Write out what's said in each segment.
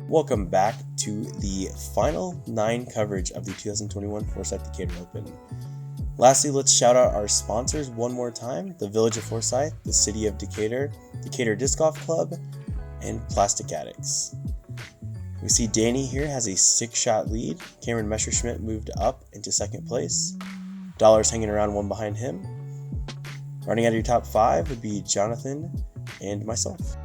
Welcome back to the final 9 coverage of the 2021 Forsyth Decatur Open. Lastly, let's shout out our sponsors one more time: the Village of Forsyth, the City of Decatur, Decatur Disc Golf Club, and Plastic Addicts. We see Danny here has a 6-shot lead. Cameron Messerschmidt moved up into 2nd place. Dollar's hanging around one behind him. Running out of your top 5 would be Jonathan and myself.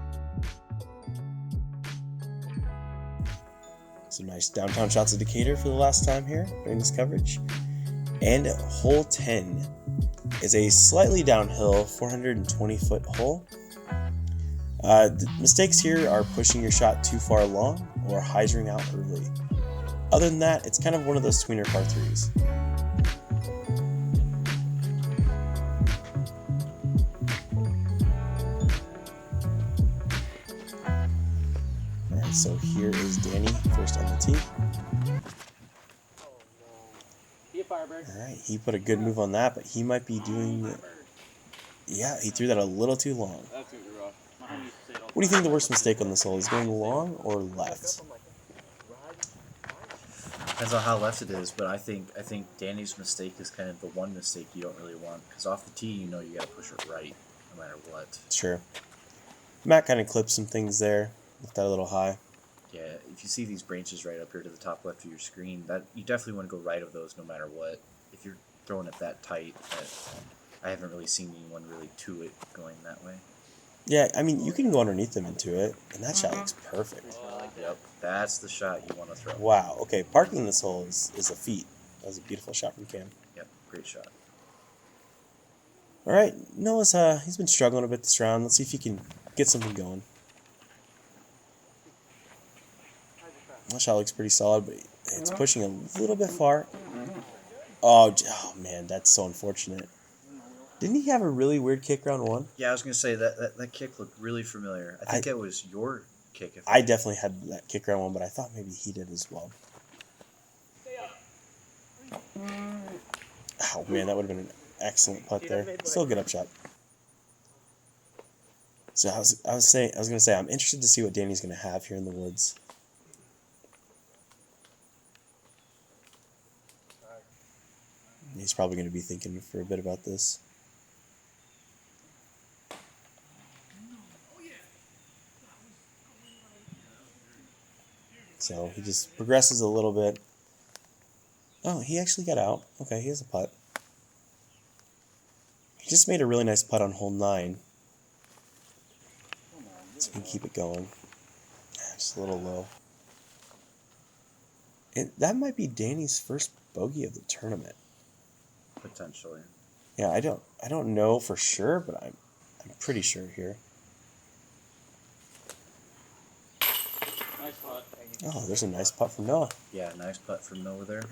Some nice downtown shots of Decatur for the last time here during this coverage. And hole 10 is a slightly downhill 420-foot hole. The mistakes here are pushing your shot too far long or hyzering out early. Other than that, it's kind of one of those tweener par 3s. Alright, so here is Danny first on the tee. Alright, he put a good move on that, but he might be doing... Yeah, he threw that a little too long. What do you think the worst mistake on this hole is, going long or left? Depends on how left it is, but I think Danny's mistake is kind of the one mistake you don't really want, because off the tee you know you got to push it right no matter what. Sure. Matt kind of clipped some things there, left that a little high. Yeah, if you see these branches right up here to the top left of your screen, that you definitely want to go right of those no matter what. If you're throwing it that tight, I haven't really seen anyone really to it going that way. Yeah, I mean, you can go underneath them into it, and that shot looks perfect. Yep, that's the shot you want to throw. Wow, okay, parking this hole is a feat. That was a beautiful shot from Cam. Yep, great shot. All right, Noah's he's been struggling a bit this round. Let's see if he can get something going. That shot looks pretty solid, but it's pushing a little bit far. Oh man, that's so unfortunate. Didn't he have a really weird kick round 1? Yeah, I was going to say that kick looked really familiar. I think it was your kick. I definitely had that kick round 1, but I thought maybe he did as well. Oh man, that would have been an excellent putt there. Still a good up shot. So I was going to say I'm interested to see what Danny's going to have here in the woods. He's probably going to be thinking for a bit about this. So he just progresses a little bit. Oh, he actually got out. Okay, he has a putt. He just made a really nice putt on hole 9. So we can keep it going. Just a little low. That might be Danny's first bogey of the tournament. Potentially. Yeah, I don't know for sure, but I'm pretty sure here. Nice putt. Oh, there's a nice putt from Noah. Yeah, nice putt from Noah there.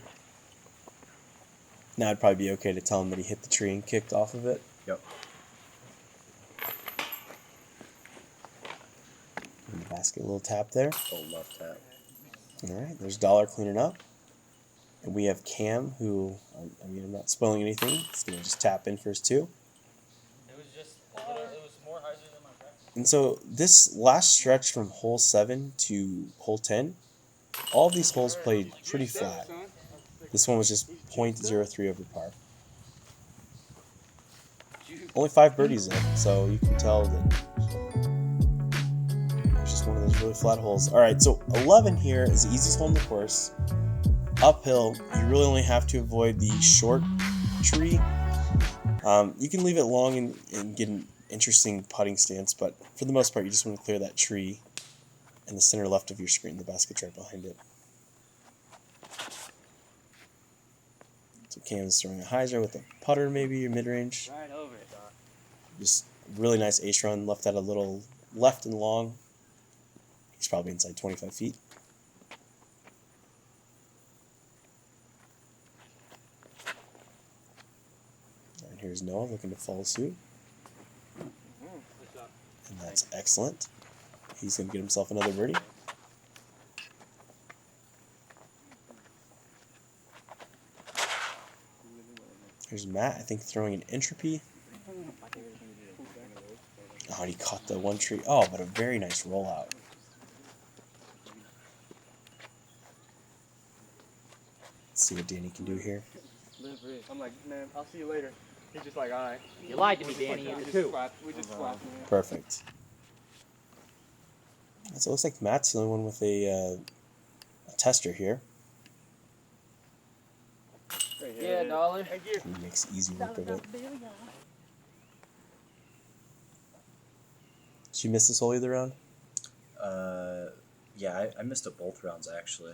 Now it'd probably be okay to tell him that he hit the tree and kicked off of it. Yep. In the basket, a little tap there. Oh, left tap. All right, there's Dollar cleaning up. And we have Cam, who, I'm not spoiling anything. He's going to just tap in for his 2. It was more hyzer than my practice. And so this last stretch from hole 7 to hole 10, all of these holes played pretty flat. This one was just .03 over par. Only 5 birdies though, so you can tell that it's just one of those really flat holes. All right, so 11 here is the easiest hole in the course. Uphill, you really only have to avoid the short tree. You can leave it long and get an interesting putting stance, but for the most part, you just want to clear that tree in the center left of your screen. The basket's right behind it. So Cam's throwing a hyzer with a putter, maybe, or mid-range. Right over it, Doc. Just really nice ace run, left that a little left and long. He's probably inside 25 feet. And here's Noah looking to follow suit. And that's excellent. He's going to get himself another birdie. Here's Matt, I think, throwing an entropy. Oh, and he caught the one tree. Oh, but a very nice rollout. Let's see what Danny can do here. I'm like, man, I'll see you later. He's just like, all right. You lied to me, Danny. We It's a just two. slapped. We just slapped him. Perfect. So it looks like Matt's the only one with a tester here. Yeah, dollar. Thank you. He makes easy work of it. Did you miss this hole either round? Yeah, I missed it both rounds actually.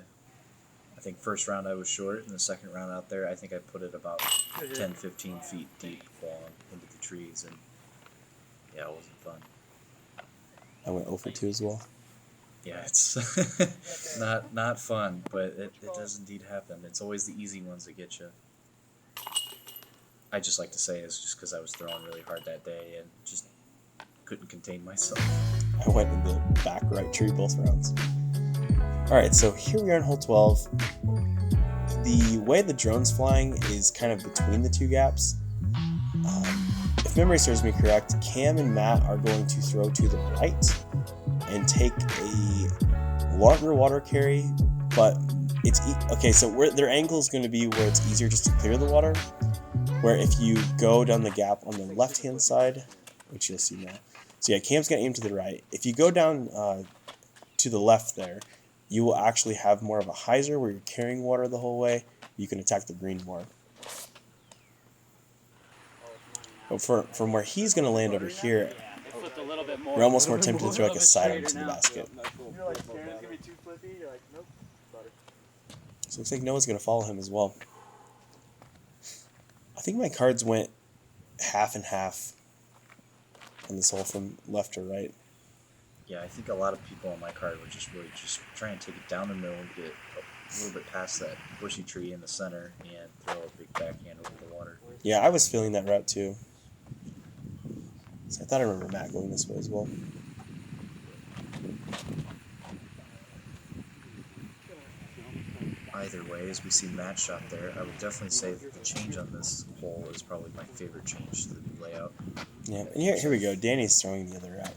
I think first round I was short, and the second round out there, I think I put it about 10, 15 feet deep falling into the trees, and yeah, it wasn't fun. I went 0 for 2 as well. Yeah, it's not fun, but it does indeed happen. It's always the easy ones that get you. I just like to say it's just because I was throwing really hard that day and just couldn't contain myself. I went in the back right tree both rounds. Alright, so here we are in hole 12. The way the drone's flying is kind of between the two gaps. If memory serves me correct, Cam and Matt are going to throw to the right and take a longer water carry, but it's okay, so their angle is going to be where it's easier just to clear the water, where if you go down the gap on the left hand side, which you'll see now, so yeah, Cam's going to aim to the right. If you go down to the left there, you will actually have more of a hyzer where you're carrying water the whole way. You can attack the green more. But from where he's going to land over here, you're almost more tempted to throw like a sidearm to the basket. You're like, scared it's gonna be too flippy. You're like, nope, butter. So it looks like Noah's going to follow him as well. I think my cards went half and half on this hole from left to right. Yeah, I think a lot of people on my card were just really just trying to take it down the middle, get a little bit past that bushy tree in the center, and throw a big backhand over the water. Yeah, I was feeling that route too. So I thought I remember Matt going this way as well. Either way, as we see Matt's shot there, I would definitely say that the change on this hole is probably my favorite change to the new layout. Yeah, and here we go. Danny's throwing the other route.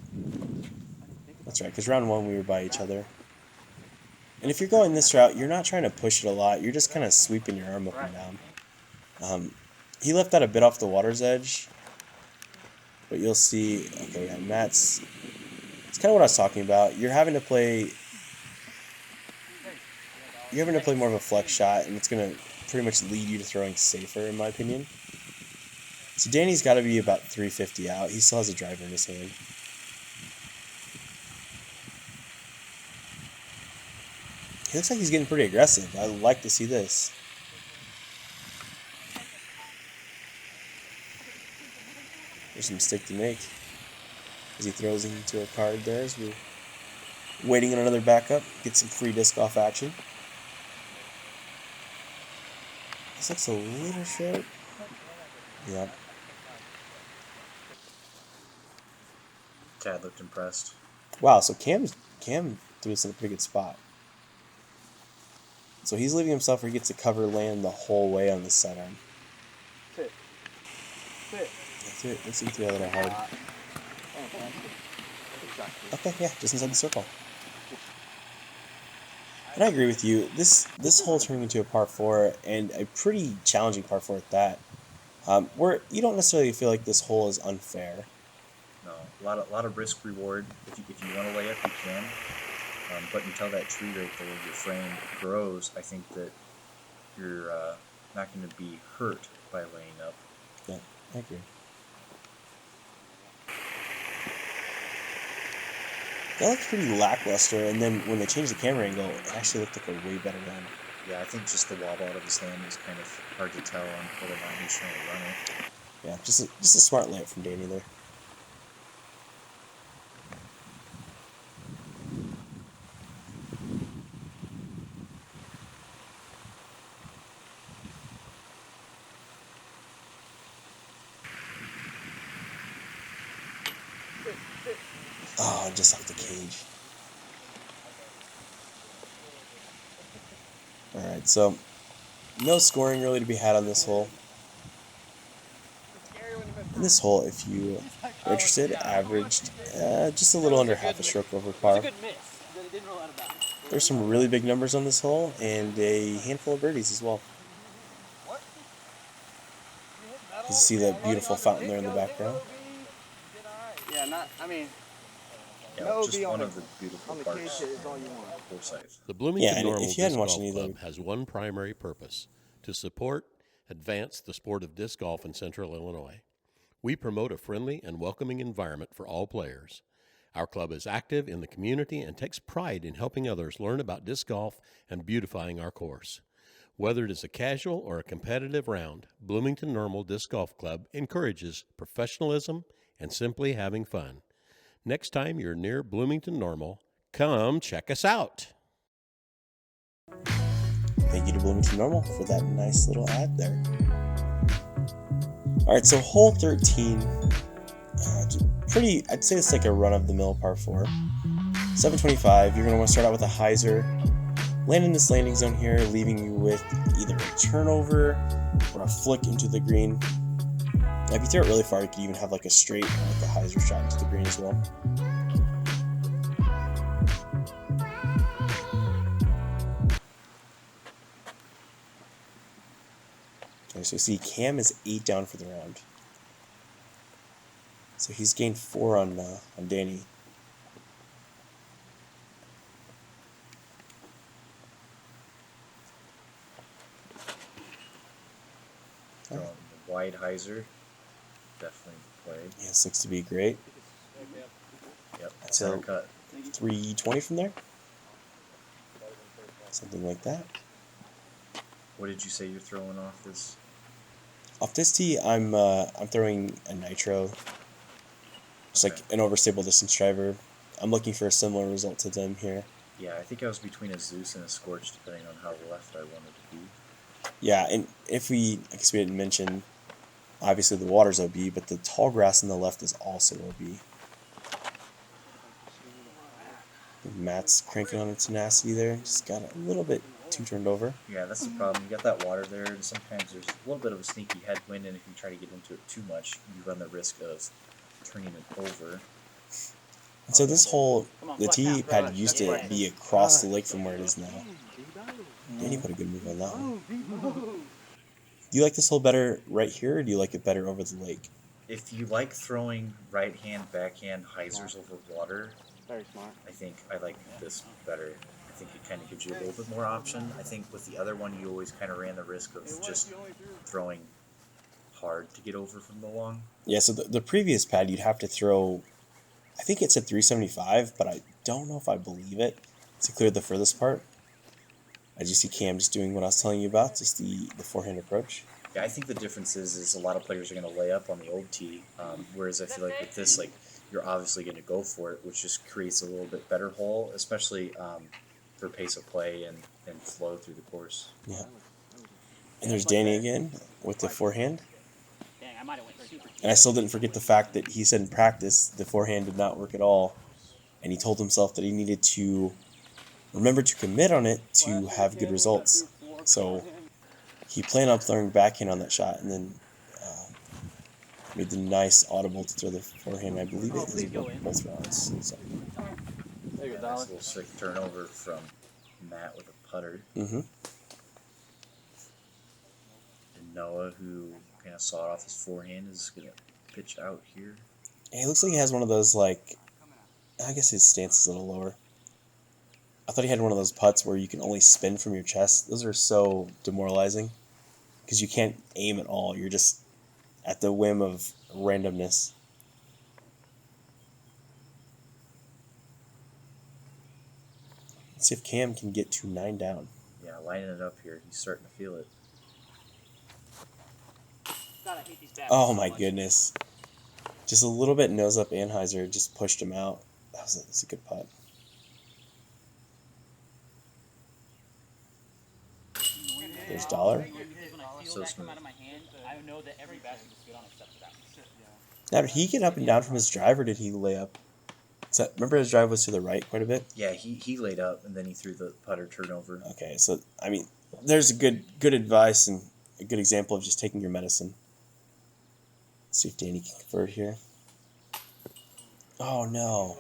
That's right, because round one we were by each other. And if you're going this route, you're not trying to push it a lot. You're just kind of sweeping your arm up and down. He left that a bit off the water's edge. But you'll see, okay, yeah, Matt's... It's kind of what I was talking about. You're having to play more of a flex shot, and it's going to pretty much lead you to throwing safer, in my opinion. So Danny's got to be about 350 out. He still has a driver in his hand. He looks like he's getting pretty aggressive. I like to see this. There's a mistake to make as he throws into a card there as we're waiting on another backup. Get some free disc off action. This looks a little short. Yeah. Tad looked impressed. Wow, so Cam threw this in a pretty good spot. So he's leaving himself where he gets to cover land the whole way on this sidearm. Sit. That's it. Let's see through a little hard. Okay, yeah, just inside the circle. And I agree with you. This hole turning into a par 4, and a pretty challenging par 4 at that. Where you don't necessarily feel like this hole is unfair. No, a lot of risk reward. If you want to lay up, you can. But until that tree right there, your frame grows, I think that you're not going to be hurt by laying up. Yeah, I agree. That looked pretty lackluster, and then when they changed the camera angle, it actually looked like a way better run. Yeah, I think just the wobble out of his hand is kind of hard to tell on whether or not he's trying to run it. Yeah, just a smart layup from Danny there. Oh, just off the cage. Alright, so no scoring really to be had on this hole. In this hole, if you are interested, averaged just a little under half a stroke over par. There's some really big numbers on this hole, and a handful of birdies as well. You see that beautiful fountain there in the background? Yeah, Yeah, no just OB one on of the beautiful on the parks cage is all you want. Forsyth. The Bloomington and Normal if you hadn't Disc watched Golf any of them, Club has one primary purpose: to support, advance the sport of disc golf in Central Illinois. We promote a friendly and welcoming environment for all players. Our club is active in the community and takes pride in helping others learn about disc golf and beautifying our course. Whether it is a casual or a competitive round, Bloomington Normal Disc Golf Club encourages professionalism and simply having fun. Next time you're near Bloomington Normal, come check us out. thank you to Bloomington Normal for that nice little ad there. All right, so hole 13, I'd say it's like a run-of-the-mill par 4. 725, you're going to want to start out with a hyzer, land in this landing zone here, leaving you with either a turnover or a flick into the green. Now, if you throw it really far, you could even have like a straight, like a hyzer shot into the green as well. Okay, so see, Cam is 8 down for the round. So he's gained 4 on Danny. The wide hyzer, definitely play. Yeah, this looks to be great. Yep, That's center a- cut. 320 from there? Something like that. What did you say you're throwing off this? Off this tee, I'm throwing a nitro. It's like an overstable distance driver. I'm looking for a similar result to them here. Yeah, I think I was between a Zeus and a Scorch, depending on how left I wanted to be. Yeah, and I guess we didn't mention, obviously the water's OB, but the tall grass on the left is also OB. Matt's cranking on the tenacity there. Just got a little bit too turned over. Yeah, that's the problem. You got that water there, and sometimes there's a little bit of a sneaky headwind, and if you try to get into it too much, you run the risk of turning it over. And so this hole, the tee pad used to be across the lake from where it is now. Danny put a good move on that one. Do you like this hole better right here, or do you like it better over the lake? If you like throwing right hand, backhand hyzers over water, Very smart. I think I like this better. I think it kind of gives you a little bit more option. I think with the other one, you always kind of ran the risk of just throwing hard to get over from the long. Yeah, so the previous pad, you'd have to throw, I think it said 375, but I don't know if I believe it, to clear the furthest part. As you see Cam just doing what I was telling you about, just the forehand approach. Yeah, I think the difference is a lot of players are going to lay up on the old tee, whereas I feel like with this, like, you're obviously going to go for it, which just creates a little bit better hole, especially for pace of play and flow through the course. Yeah. And there's Danny again with the forehand. Dang, I might have went super. And I still didn't forget the fact that he said in practice the forehand did not work at all. And he told himself that he needed to remember to commit on it to have good results. So he planned on throwing backhand on that shot and then made the nice audible to throw the forehand. I believe it is both rounds. So. There you go, Nice Dollar. little sick turnover from Matt with a putter. Mm-hmm. And Noah, who kind of sawed off his forehand, is going to pitch out here. He looks like he has one of those, like, I guess his stance is a little lower. I thought he had one of those putts where you can only spin from your chest. Those are so demoralizing because you can't aim at all. You're just at the whim of randomness. Let's see if Cam can get to 9 down. Yeah, lining it up here. He's starting to feel it. God, I hate these bad Oh ones so my much. goodness. Just a little bit nose up Anheuser just pushed him out. That was a good putt. There's Dollar. When I feel So that smooth. come out of my hand, I know that every basket is good on except for that one. Now, did he get up and down from his drive, or did he lay up? Remember his drive was to the right quite a bit? Yeah, he laid up, and then he threw the putter turnover. Okay, so, I mean, there's a good advice and a good example of just taking your medicine. Let's see if Danny can convert here. Oh, no.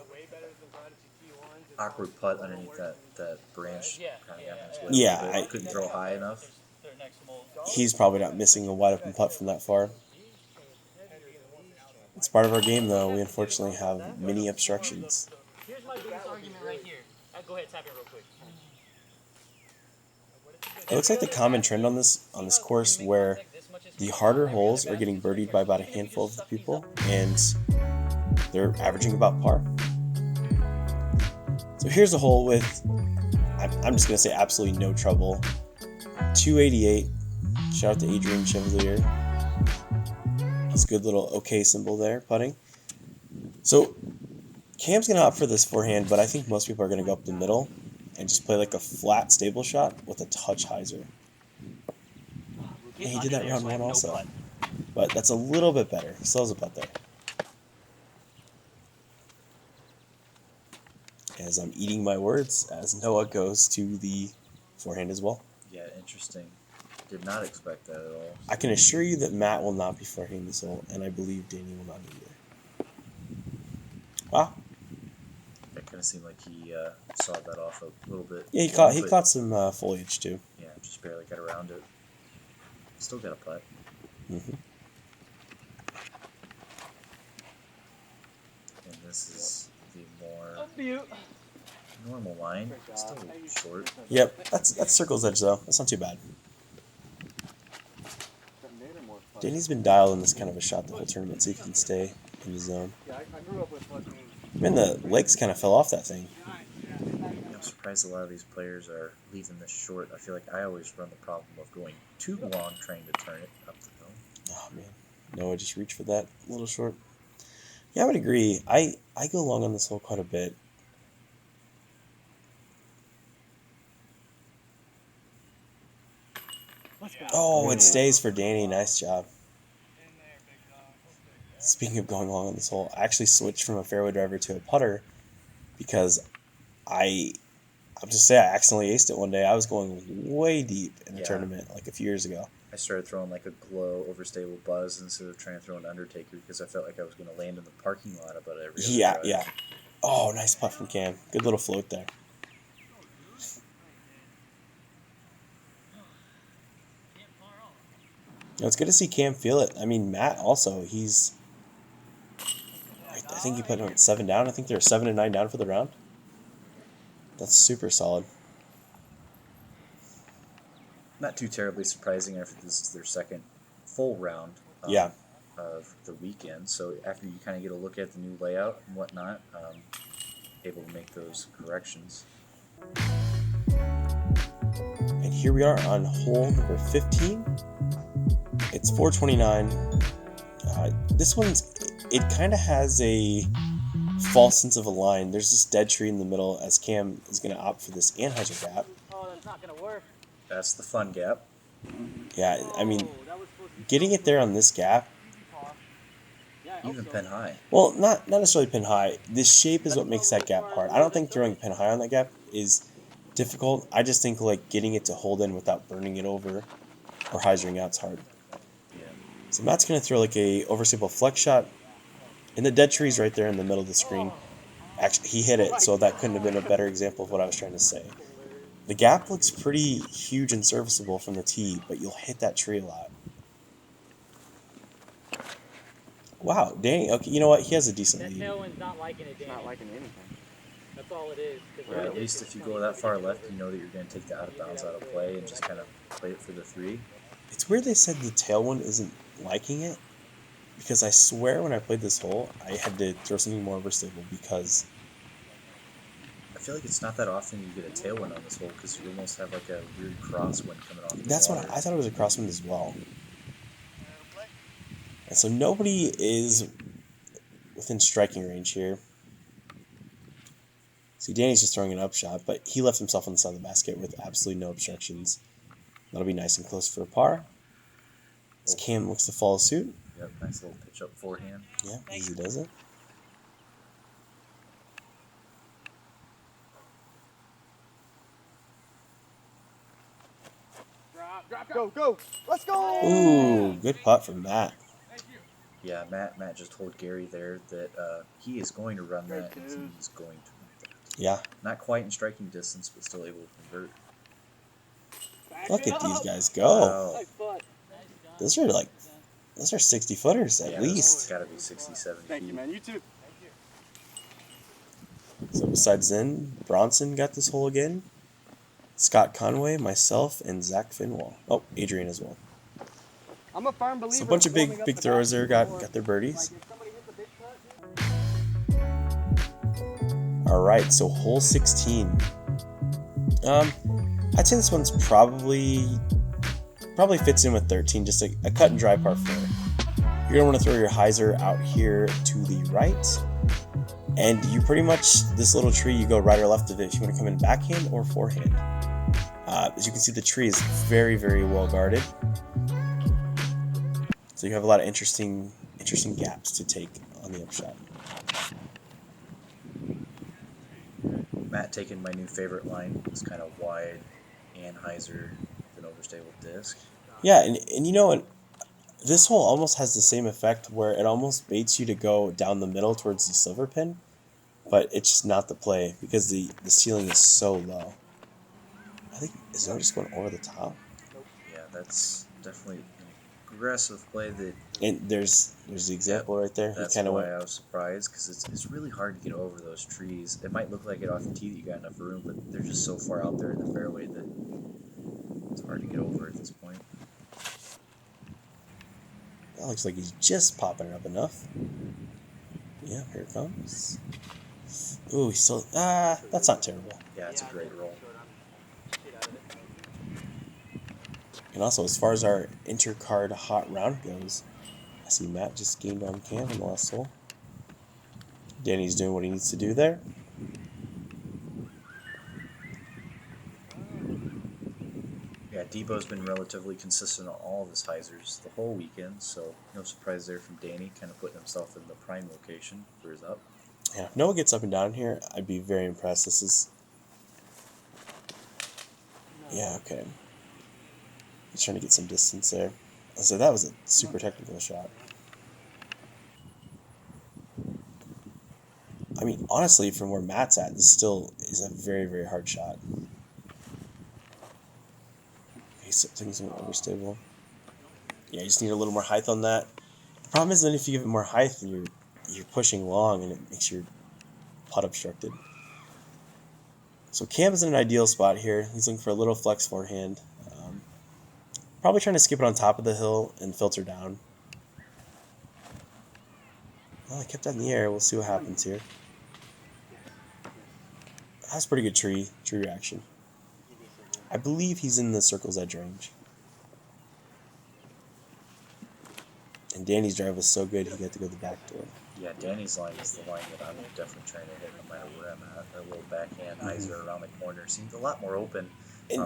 Awkward putt underneath that branch. Kind of got in his way a Yeah, little bit. I- Couldn't throw high enough. He's probably not missing a wide open putt from that far. It's part of our game, though. We unfortunately have many obstructions. Here's my biggest argument right here. Go ahead, tap it real quick. It looks like the common trend on this course where the harder holes are getting birdied by about a handful of the people, and they're averaging about par. So here's a hole with, I'm just going to say absolutely no trouble. 288. Shout out to Adrian Chevalier. That's a good little okay symbol there, putting. So Cam's going to opt for this forehand, but I think most people are going to go up the middle and just play like a flat stable shot with a touch hyzer. And he did that round one also. But that's a little bit better. He still has a putt there. As I'm eating my words, as Noah goes to the forehand as well. Yeah, interesting. Did not expect that at all. I can assure you that Matt will not be forehanding this hole, and I believe Danny will not either. Wow. It kind of seemed like he sawed that off a little bit. Yeah, he caught some foliage too. Yeah, just barely got around it. Still got a putt. Mm-hmm. And this is the more normal line. Still short. Yep, that's circle's edge though. That's not too bad. Danny's been dialed in this kind of a shot the whole tournament, so he can stay in the zone. Yeah, I grew up with fucking. Man, the legs kind of fell off that thing. I'm surprised a lot of these players are leaving this short. I feel like I always run the problem of going too long trying to turn it up the hill. Oh man, Noah just reached for that little short. Yeah, I would agree. I go long on this hole quite a bit. Oh, it stays for Danny. Nice job. Speaking of going long on this hole, I actually switched from a fairway driver to a putter because I'll just say I accidentally aced it one day. I was going way deep in the tournament like a few years ago. I started throwing like a glow overstable buzz instead of trying to throw an undertaker because I felt like I was going to land in the parking lot about every other drive. Yeah. Oh, nice putt from Cam. Good little float there. It's good to see Cam feel it. I mean, Matt also, I think he put 7 down. I think they were 7 and 9 down for the round. That's super solid. Not too terribly surprising after this is their second full round of the weekend. So after you kind of get a look at the new layout and whatnot, able to make those corrections. And here we are on hole number 15. It's 429. This one's, it kind of has a false sense of a line. There's this dead tree in the middle as Cam is going to opt for this Anheuser gap. Oh, that's not going to work. That's the fun gap. Yeah, I mean, getting it there on this gap. Even pin high. Well, not necessarily pin high. The shape is what makes that gap hard. I don't think throwing pin high on that gap is difficult. I just think like getting it to hold in without burning it over or hyzering out's hard. Yeah. So Matt's going to throw like a overstable flex shot. And the dead tree's right there in the middle of the screen. Actually, he hit it, so that couldn't have been a better example of what I was trying to say. The gap looks pretty huge and serviceable from the tee, but you'll hit that tree a lot. Wow, Danny, okay, you know what? He has a decent That lead. tailwind's not liking it, Danny. Not liking anything. That's all it is. Or at least if you go that far left, you know that you're going to take the out of bounds out of play and just kind of play it for the 3. It's weird they said the tailwind isn't liking it, because I swear when I played this hole, I had to throw something more overstable because... I feel like it's not that often you get a tailwind on this hole because you almost have like a weird crosswind coming off. That's what I thought it was a crosswind as well. And so nobody is within striking range here. See, Danny's just throwing an upshot, but he left himself on the side of the basket with absolutely no obstructions. That'll be nice and close for a par. As Cam looks to follow suit. Yep, nice little pitch up forehand. Yeah, easy does it. Go! Let's go! Ooh, good putt from Matt. Yeah, Matt just told Garry there that he is going to run that and he's going to make that. Yeah. Not quite in striking distance, but still able to convert. Look at these guys go. Wow. Those are like Those are 60 footers at Yeah, least. Got to be 60, 70 Thank feet. you, man. You too. So besides Zen, Bronson got this hole again. Scott Conway, myself, and Zach Finwall. Oh, Adrian as well. I'm a firm believer. So a bunch of warming up big the throwers there basket got before, their birdies. Like if somebody hits a big putt, All right, so hole 16. I'd say this one's probably fits in with 13, just a cut and dry par 4. You're gonna want to throw your hyzer out here to the right, and you pretty much, this little tree, you go right or left of it if you want to come in backhand or forehand. As you can see, the tree is very, very well guarded, so you have a lot of interesting gaps to take on the upshot. Matt taking my new favorite line. It's kind of wide and hyzer with an overstable disc. Yeah, and you know, and this hole almost has the same effect where it almost baits you to go down the middle towards the silver pin, but it's just not the play because the ceiling is so low. I think, is it just going over the top? Yeah, that's definitely an aggressive play. And there's the example right there. That's He kind of why went. I was surprised, because it's really hard to get over those trees. It might look like it off the tee that you got enough room, but they're just so far out there in the fairway that it's hard to get over at this point. That looks like he's just popping it up enough. Yeah, here it comes. Ooh, he's still. That's not terrible. Yeah, it's a great roll. And also, as far as our intercard hot round goes, I see Matt just gained on Cam in the last hole. Danny's doing what he needs to do there. Yeah, Debo's been relatively consistent on all of his hyzers the whole weekend, so no surprise there from Danny, kind of putting himself in the prime location for his up. Yeah, if Noah gets up and down here, I'd be very impressed. This is. Yeah, okay. He's trying to get some distance there. So that was a super technical shot. I mean, honestly, from where Matt's at, this still is a very, very hard shot. He's taking some overstable. Yeah, you just need a little more height on that. The problem is then if you give it more height, then you're pushing long and it makes your putt obstructed. So Cam is in an ideal spot here. He's looking for a little flex forehand. Probably trying to skip it on top of the hill and filter down. Well, I kept that in the air. We'll see what happens here. That's a pretty good tree reaction. I believe he's in the circle's edge range. And Danny's drive was so good, he got to go the back door. Yeah, Danny's line is the line that I'm definitely trying to hit no matter where I'm at. That little backhand hyzer around the corner seems a lot more open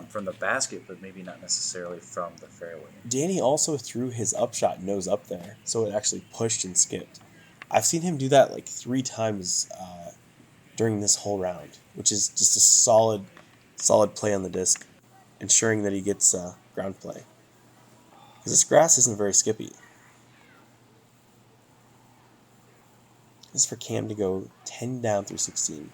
from the basket, but maybe not necessarily from the fairway. Danny also threw his upshot nose up there, so it actually pushed and skipped. I've seen him do that like 3 times during this whole round, which is just a solid play on the disc, ensuring that he gets ground play. Because this grass isn't very skippy. This is for Cam to go 10 down through 16.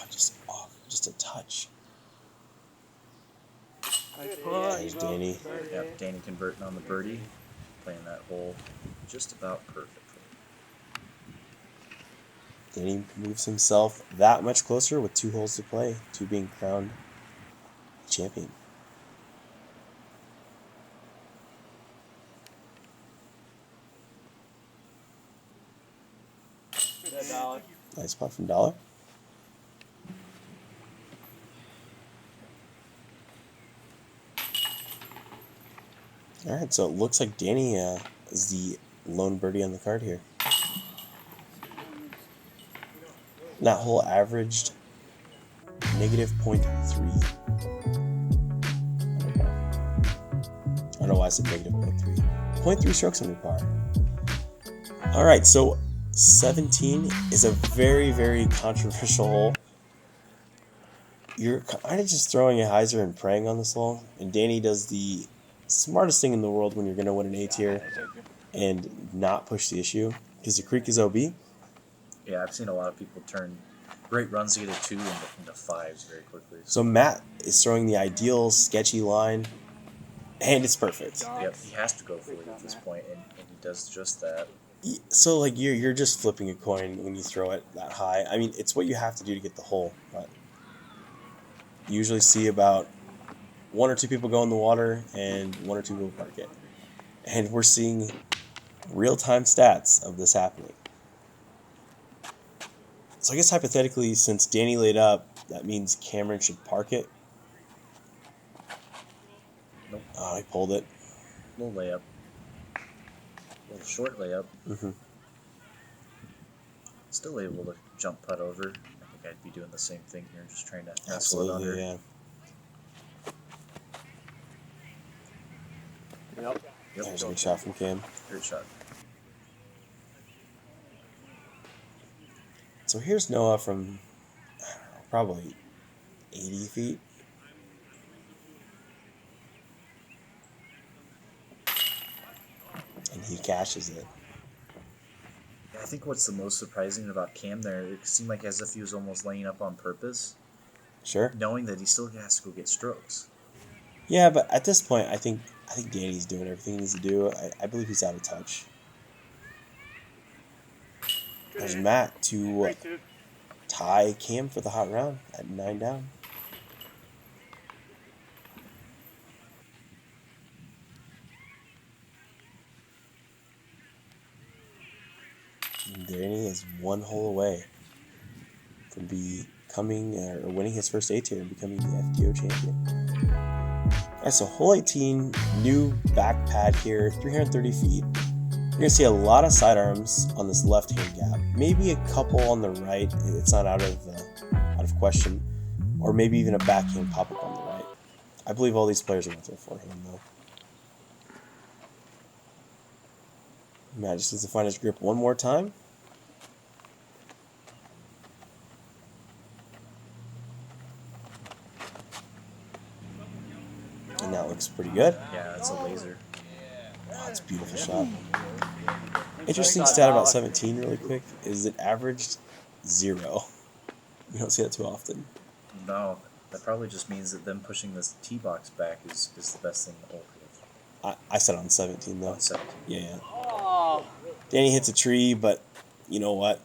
Just off, just a touch. There's Danny. Yep, Danny converting on the birdie, playing that hole just about perfect. Danny moves himself that much closer with 2 holes to play to being crowned champion. Nice putt from Dollar. All right, so it looks like Danny is the lone birdie on the card here. That hole averaged -0.3. I don't know why I said -0.3. 0.3 strokes under par. All right, so 17 is a very, very controversial hole. You're kind of just throwing a hyzer and praying on this hole, and Danny does the smartest thing in the world when you're going to win an A tier and not push the issue, because the creek is OB. Yeah, I've seen a lot of people turn Great runs to get a 2 into 5s very quickly. So Matt is throwing the ideal sketchy line, and it's perfect. Yep, he has to go for it at this point, and he does just that. So like you're just flipping a coin when you throw it that high. I mean, it's what you have to do to get the hole, but you usually see about 1 or 2 people go in the water and 1 or 2 people park it. And we're seeing real-time stats of this happening. So I guess hypothetically, since Danny laid up, that means Cameron should park it. Nope. Oh, he pulled it. Little layup. Little short layup. Mm-hmm. Still able to jump putt over. I think I'd be doing the same thing here, just trying to nestle it Absolutely, under. yeah. Yep. There's a good shot from Cam. Great shot. So here's Noah from probably 80 feet. And he cashes it. Yeah, I think what's the most surprising about Cam there, it seemed like as if he was almost laying up on purpose, Sure. knowing that he still has to go get strokes. Yeah, but at this point, I think Danny's doing everything he needs to do. I believe he's out of touch. There's Matt to tie Cam for the hot round at 9 down. And Danny is 1 hole away from becoming or winning his first A tier and becoming the FTO champion. Alright, so hole 18, new back pad here, 330 feet. You're going to see a lot of sidearms on this left-hand gap. Maybe a couple on the right. It's not out of question. Or maybe even a backhand pop-up on the right. I believe all these players are going to throw forehand, though. Matt just needs to find his grip one more time. And that looks pretty good. Yeah, it's a laser. Oh, it's a beautiful shot. Interesting stat about 17 really quick is it averaged 0. You don't see that too often. No, that probably just means that them pushing this tee box back is the best thing in the whole field. I said on 17 though. On 17. Yeah. Danny hits a tree, but you know what?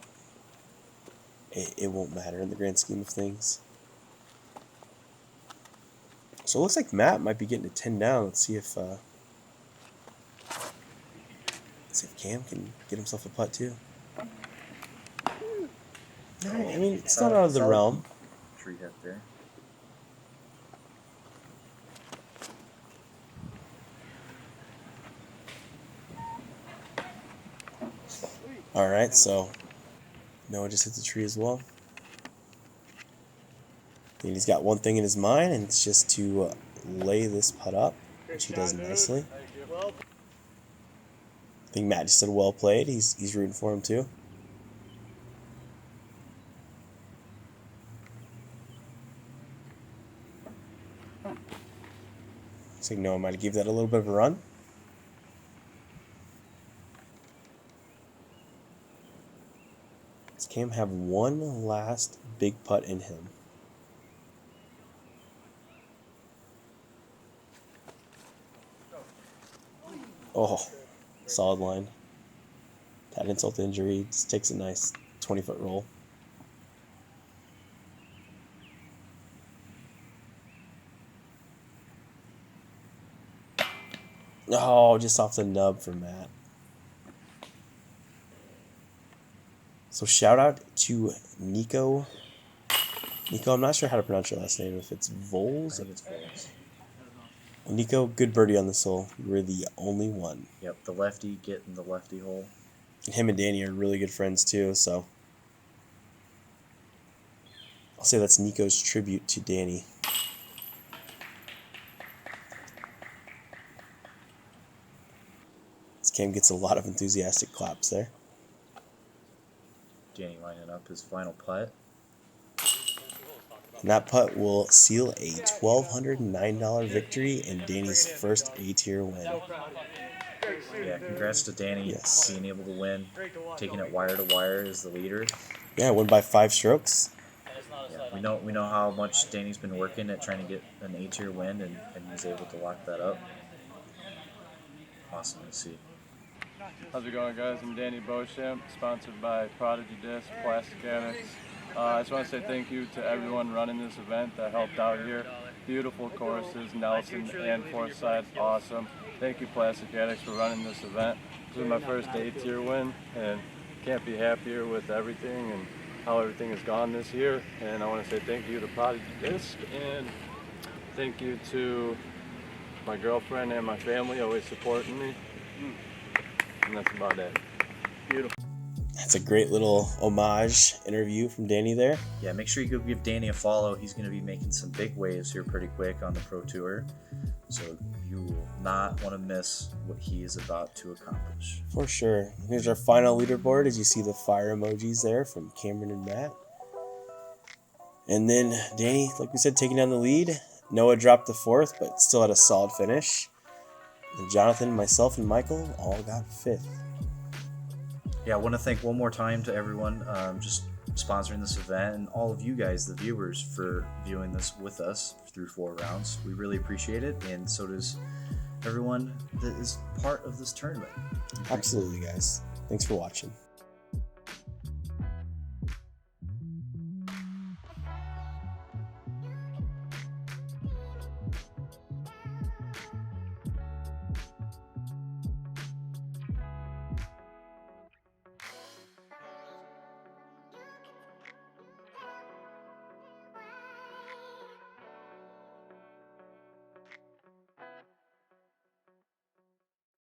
It won't matter in the grand scheme of things. So it looks like Matt might be getting to 10 down. Let's see if Cam can get himself a putt too. Alright, I mean, it's not out of the realm. Tree hit there. Alright, so Noah just hit the tree as well. And he's got one thing in his mind, and it's just to lay this putt up, which he does nicely. I think Matt just said well played. He's rooting for him too. Looks like Noah might give that a little bit of a run. Does Cam have one last big putt in him? Oh, solid line. That insult to injury. Just takes a nice 20-foot roll. Oh, just off the nub for Matt. So shout out to Nico. Nico, I'm not sure how to pronounce your last name. If it's Voles? I think it's Voles. Well, Nico, good birdie on this hole. You were the only one. Yep, the lefty getting the lefty hole. And him and Danny are really good friends too, so I'll say that's Nico's tribute to Danny. This Cam gets a lot of enthusiastic claps there. Danny lining up his final putt. And that putt will seal a $1,209 victory and Danny's first A-tier win. Yeah, congrats to Danny. Yes. Being able to win. Taking it wire to wire as the leader. Yeah, won by 5 strokes. we know how much Danny's been working at trying to get an A-tier win, and he's able to lock that up. Awesome to see. How's it going, guys? I'm Danny Beauchamp, sponsored by Prodigy Disc, Plastic Addicts. I just want to say thank you to everyone running this event that helped out here. Beautiful courses, Nelson and Forsyth, awesome. Thank you, Plastic Addicts, for running this event. This is my first A-tier win, and can't be happier with everything and how everything has gone this year. And I want to say thank you to Prodigy Disc, and thank you to my girlfriend and my family, always supporting me. And that's about it. Beautiful. That's a great little homage interview from Danny there. Yeah, make sure you go give Danny a follow. He's going to be making some big waves here pretty quick on the Pro Tour. So you will not want to miss what he is about to accomplish. For sure. Here's our final leaderboard, as you see the fire emojis there from Cameron and Matt. And then Danny, like we said, taking down the lead. Noah dropped the 4th, but still had a solid finish. And Jonathan, myself, and Michael all got 5th. Yeah, I want to thank one more time to everyone just sponsoring this event, and all of you guys, the viewers, for viewing this with us through 4 rounds. We really appreciate it, and so does everyone that is part of this tournament. Absolutely, guys. Thanks for watching.